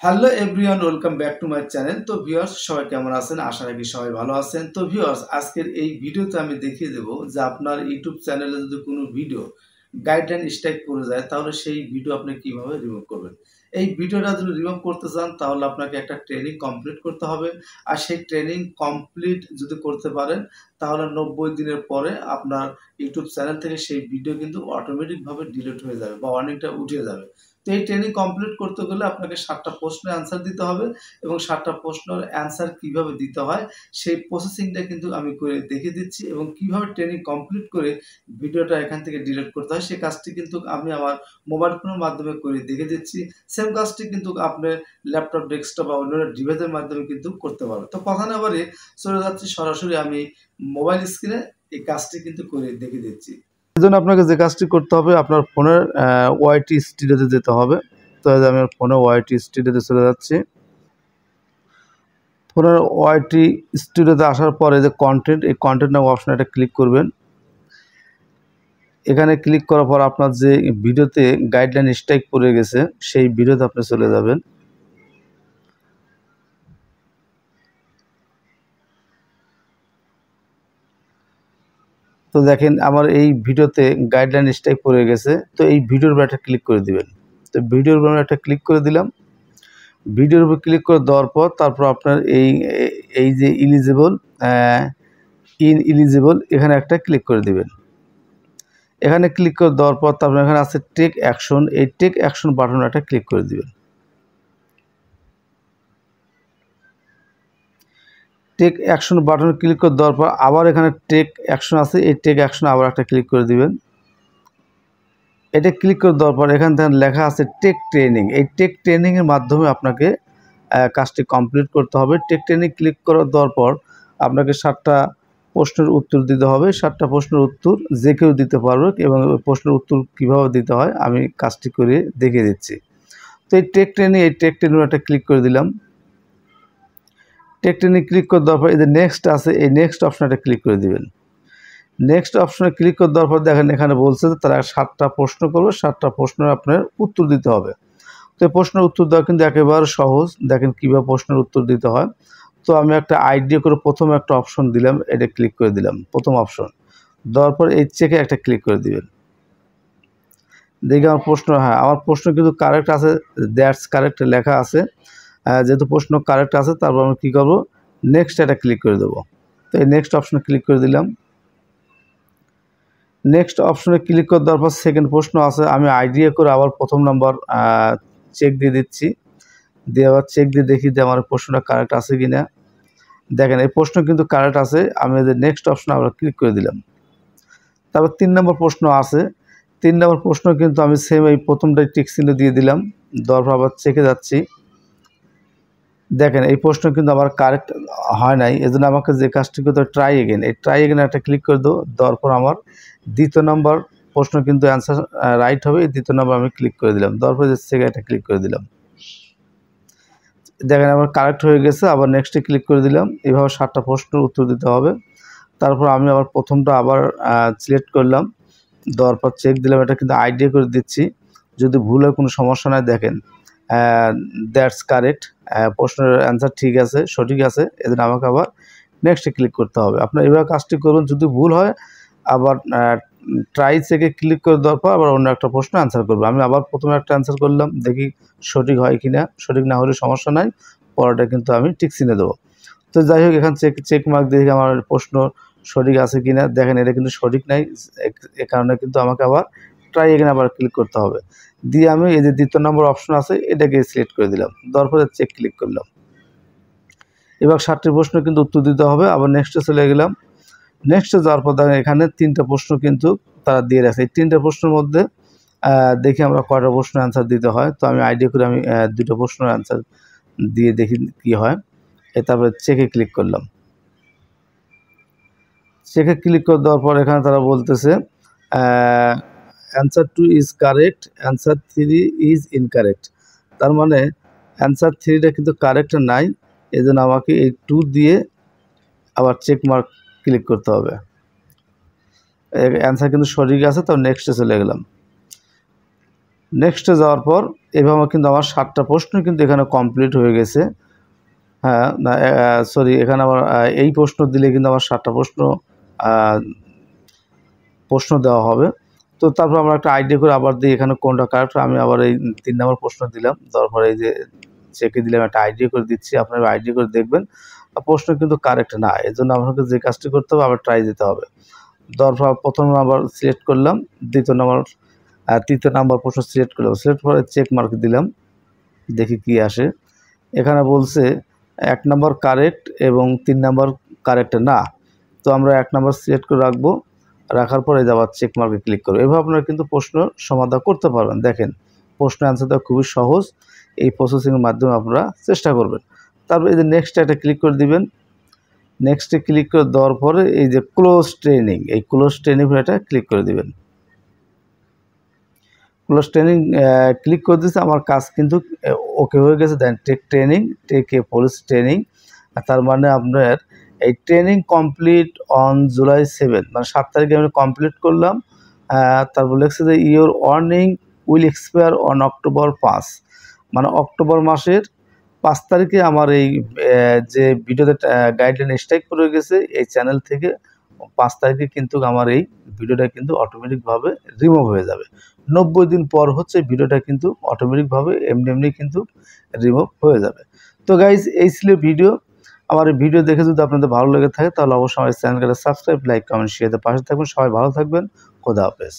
Hello everyone, welcome back to my channel. তো viewers, সবাই কেমন আছেন? আশা রাখি সবাই ভালো আছেন। তো ভিউয়ার্স, আজকের এই ভিডিওতে আমি দেখিয়ে দেব যে আপনার ইউটিউব চ্যানেলে যদি কোনো ভিডিও গাইডলাইন স্ট্রাইক করে যায়, তাহলে সেই ভিডিও আপনি কিভাবে রিমুভ করবেন। এই ভিডিওটা যদি রিমুভ করতে চান, তাহলে আপনাকে একটা ট্রেনিং কমপ্লিট করতে হবে। আর সেই ট্রেনিং কমপ্লিট যদি করতে পারেন, তাহলে 90 দিনের পরে আপনার ইউটিউব চ্যানেল থেকে সেই ভিডিও কিন্তু অটোমেটিকভাবে ডিলিট হয়ে যাবে বা ওয়ার্নিংটা উঠে যাবে। তো এই ট্রেনিং কমপ্লিট করতে গেলে আপনাকে 7টা প্রশ্নের অ্যান্সার দিতে হবে, এবং 7টা প্রশ্নের অ্যান্সার কিভাবে দিতে হয় সেই প্রসেসিংটা কিন্তু আমি করে দেখিয়ে দিচ্ছি, এবং কিভাবে ট্রেনিং কমপ্লিট করে ভিডিওটা এখান থেকে ডিলিট করতে হয় সেই কাজটি কিন্তু আমি আমার মোবাইল ফোনের মাধ্যমে করে দেখিয়ে দিচ্ছি। সেম কাজটি কিন্তু আপনি ল্যাপটপ, ডেস্কটপ বা অন্য ডিভাইসের মাধ্যমে কিন্তু করতে পারবেন। তো কথা না বাড়িয়ে চলে যাচ্ছি সরাসরি আমি মোবাইল স্ক্রিনে এই কাজটি কিন্তু করে দেখিয়ে দিচ্ছি। এজন্য আপনাকে যে কাজটি করতে হবে, আপনার ফোনের ওয়াইটি স্টুডিওতে যেতে হবে। তো আমি ফোনে ওয়াইটি স্টুডিওতে চলে যাচ্ছি। ফোনের ওয়াইটি স্টুডিওতে আসার পরে যে কন্টেন্ট, এই কন্টেন্ট নাম অপশন এটা ক্লিক করবেন। এখানে ক্লিক করার পর আপনার যে ভিডিওতে গাইডলাইন স্ট্রাইক পড়ে গেছে সেই ভিডিওতে আপনি চলে যাবেন। তো দেখেন আমার এই ভিডিওতে গাইডলাইন স্ট্রাইক পড়ে গেছে। তো এই ভিডিওর উপর একটা ক্লিক করে দিবেন। তো ভিডিওর উপর একটা ক্লিক করে দিলাম। ভিডিওর উপর ক্লিক করে দেওয়ার পর তারপর আপনার এই যে ইলিজিবল এখানে একটা ক্লিক করে দিবেন। এখানে ক্লিক করে দেওয়ার পর তারপর এখানে আছে টেক অ্যাকশন, এই টেক অ্যাকশন বাটনে একটা ক্লিক করে দিবেন। টেক অ্যাকশন বাটনে ক্লিক করে দেওয়ার পর আবার এখানে টেক অ্যাকশন আছে, এই টেক অ্যাকশন আবার একটা ক্লিক করে দিবেন। এটা ক্লিক করে দেওয়ার পর এখান থেকে লেখা আছে টেক ট্রেনিং, এই টেক ট্রেনিংয়ের মাধ্যমে আপনাকে কাজটি কমপ্লিট করতে হবে। টেক ট্রেনিং ক্লিক করে দেওয়ার পর আপনাকে 7টা প্রশ্নের উত্তর দিতে হবে। 7টা প্রশ্নের উত্তর যে কেউ দিতে পারবে, এবং ওই প্রশ্নের উত্তর কীভাবে দিতে হয় আমি কাজটি করে দেখিয়ে দিচ্ছি। তো এই টেক ট্রেনিং একটা ক্লিক করে দিলাম। টেক ট্রেনিং ক্লিক করে দেওয়ার পর এই যে নেক্সট আছে, এই নেক্সট অপশনটা ক্লিক করে দিবেন। নেক্সট অপশনে ক্লিক করে দেওয়ার পর দেখেন এখানে বলছে যে তারা 7টা প্রশ্ন করবে, 7টা প্রশ্নের আপনার উত্তর দিতে হবে। তো এই প্রশ্নের উত্তর দেওয়া কিন্তু একেবারে সহজ। দেখেন কীভাবে প্রশ্নের উত্তর দিতে হয়। তো আমি একটা আইডিয়া করে প্রথম একটা অপশন দিলাম, এটা ক্লিক করে দিলাম প্রথম অপশন। দেওয়ার পর এই চেকে একটা ক্লিক করে দিবেন। দেখি আমার প্রশ্ন, হ্যাঁ আমার প্রশ্ন কিন্তু কারেক্ট আছে, দ্যাটস কারেক্ট লেখা আছে। যেহেতু প্রশ্ন কারেক্ট আছে, তারপর আমি কী করবো, নেক্সট এটা ক্লিক করে দেবো। তো এই নেক্সট অপশনে ক্লিক করে দিলাম। নেক্সট অপশনে ক্লিক করে দেওয়ার পর সেকেন্ড প্রশ্ন আছে, আমি আইডিয়া করে আবার প্রথম নাম্বার চেক দিয়ে দিচ্ছি। দিয়ে আবার চেক দিয়ে দেখি যে আমার প্রশ্নটা কারেক্ট আছে কি না। দেখেন এই প্রশ্ন কিন্তু কারেক্ট আছে। আমি যে নেক্সট অপশনে আবার ক্লিক করে দিলাম। তারপর 3 নম্বর প্রশ্ন আছে। 3 নম্বর প্রশ্ন কিন্তু আমি সেম এই প্রথমটাই টিক চিহ্ন দিয়ে দিলাম। দেওয়ার পর আবার চেকে যাচ্ছি। দেখেন এই প্রশ্ন কিন্তু আমার কারেক্ট হয় নাই, এজন্য আমাকে যে কাজটি করতে হবে ট্রাই এগেন, এই ট্রাই এগেন একটা ক্লিক করে দেবো। দেওয়ার পর আমার দ্বিতীয় নম্বর প্রশ্ন কিন্তু অ্যান্সার রাইট হবে, এই দ্বিতীয় নম্বর আমি ক্লিক করে দিলাম। দেওয়ার পর সেকেন্ড একটা ক্লিক করে দিলাম। দেখেন আমার কারেক্ট হয়ে গেছে। আবার নেক্সটে ক্লিক করে দিলাম। এইভাবে 7টা প্রশ্নের উত্তর দিতে হবে। তারপর আমি আবার প্রথমটা আবার সিলেক্ট করলাম। দেওয়ার পর চেক দিলাম, এটা কিন্তু আইডিয়া করে দিচ্ছি, যদি ভুল হয় কোনো সমস্যা নাই। দেখেন দ্যাটস কারেক্ট, প্রশ্নের অ্যান্সার ঠিক আছে, সঠিক আছে, এজন্য আমাকে আবার নেক্সটে ক্লিক করতে হবে। আপনার এভাবে কাজটি করুন। যদি ভুল হয় আবার ট্রাই চেকে ক্লিক করে দেওয়ার পর আবার অন্য একটা প্রশ্ন অ্যান্সার করবো। আমি আবার প্রথমে একটা অ্যান্সার করলাম, দেখি সঠিক হয় কি না। সঠিক না হলে সমস্যা নাই, পরেরটা কিন্তু আমি টিক চিহ্নে দেবো। তো যাই হোক, এখানে চেক মার্ক দেখি আমার প্রশ্ন সঠিক আছে কি না। দেখেন এটা কিন্তু সঠিক নাই, এ কারণে কিন্তু আমাকে আবার ট্রাই এখানে আবার ক্লিক করতে হবে। দিয়ে আমি এই যে দ্বিতীয় নম্বর অপশন আছে এটাকে সিলেক্ট করে দিলাম। দেওয়ার পরে চেক ক্লিক করলাম। এবার 7টি প্রশ্ন কিন্তু উত্তর দিতে হবে। আবার নেক্সটে চলে গেলাম। নেক্সটে যাওয়ার পর দেখেন এখানে 3টা প্রশ্ন কিন্তু তারা দিয়ে রাখছে। এই 3টা প্রশ্নের মধ্যে দেখি আমরা কয়টা প্রশ্ন অ্যান্সার দিতে হয়। তো আমি আইডিয়া করে আমি 2টা প্রশ্নের অ্যান্সার দিয়ে দেখি কি হয়। তারপরে চেকে ক্লিক করলাম। চেকে ক্লিক করে দেওয়ার পর এখানে তারা বলতেছে answer 2 is correct, answer 3 is incorrect. তার মানে অ্যান্সার 3টা কিন্তু কারেক্ট নাই, এই জন্য আমাকে এই 2 দিয়ে আবার চেক মার্ক ক্লিক করতে হবে। অ্যান্সার কিন্তু সঠিক আছে। তো নেক্সটে চলে গেলাম। নেক্সটে যাওয়ার পর এভাবে কিন্তু আমার 7টা প্রশ্ন কিন্তু এখানে কমপ্লিট হয়ে গেছে। হ্যাঁ, না সরি, এখানে আবার এই প্রশ্ন দিলে কিন্তু আমার 7টা প্রশ্ন দেওয়া হবে। তো তারপর আমরা একটা আইডিয়া করে আবার দিই এখানে কোনটা কারেক্ট। আমি আবার এই 3 নম্বর প্রশ্ন দিলাম, দেওয়ার পরে এই যে চেকে দিলাম, একটা আইডিয়া করে দিচ্ছি। আপনারা আইডিয়া করে দেখবেন প্রশ্ন কিন্তু কারেক্ট না, এজন্য আপনাকে যে কাজটি করতে হবে আবার ট্রাই দিতে হবে। দেওয়ার পর প্রথম নাম্বার সিলেক্ট করলাম, দ্বিতীয় নাম্বার তৃতীয় নাম্বার প্রশ্ন সিলেক্ট করলাম, সিলেক্ট করে চেক মার্ক দিলাম, দেখি কি আসে। এখানে বলছে 1 নাম্বার কারেক্ট এবং 3 নাম্বার কারেক্ট না। তো আমরা 1 নাম্বার সিলেক্ট করে রাখবো, রাখার পরে আবার চেক মার্কে ক্লিক করবো। এভাবে আপনারা কিন্তু প্রশ্ন সমাধান করতে পারবেন। দেখেন প্রশ্ন অ্যান্সার দেওয়া খুবই সহজ, এই প্রসেসিংয়ের মাধ্যমে আপনারা চেষ্টা করবেন। তারপর এই যে নেক্সট একটা ক্লিক করে দিবেন, নেক্সটে ক্লিক করে দেওয়ার পরে এই যে ক্লোজ ট্রেনিং, এই ক্লোজ ট্রেনিং এটা ক্লিক করে দিবেন। ক্লোজ ট্রেনিং ক্লিক করে দিয়েছে, আমার কাজ কিন্তু ওকে হয়ে গেছে। Then take training, take a police training, তার মানে আপনার এই ট্রেনিং কমপ্লিট অন জুলাই 7, মানে 7 তারিখে আমি কমপ্লিট করলাম। তারপর লিখছে যে your warning will expire on October 5, মানে অক্টোবর মাসের 5 তারিখে আমার এই যে ভিডিওতে গাইডলাইন স্ট্রাইক করে গেছে এই চ্যানেল থেকে। 5 তারিখে কিন্তু আমার এই ভিডিওটা কিন্তু অটোমেটিকভাবে রিমুভ হয়ে যাবে। 90 দিন পর হচ্ছে ভিডিওটা কিন্তু অটোমেটিকভাবে এমনি কিন্তু রিমুভ হয়ে যাবে। তো গাইজ এই ছিল ভিডিও। আমার এই ভিডিও দেখে যদি আপনাদের ভালো লেগে থাকে তাহলে অবশ্যই আমার চ্যানেলটা সাবস্ক্রাইব, লাইক, কমেন্ট, শেয়ার দিয়ে পাশে থাকবেন। সবাই ভালো থাকবেন। খোদা হাফেজ।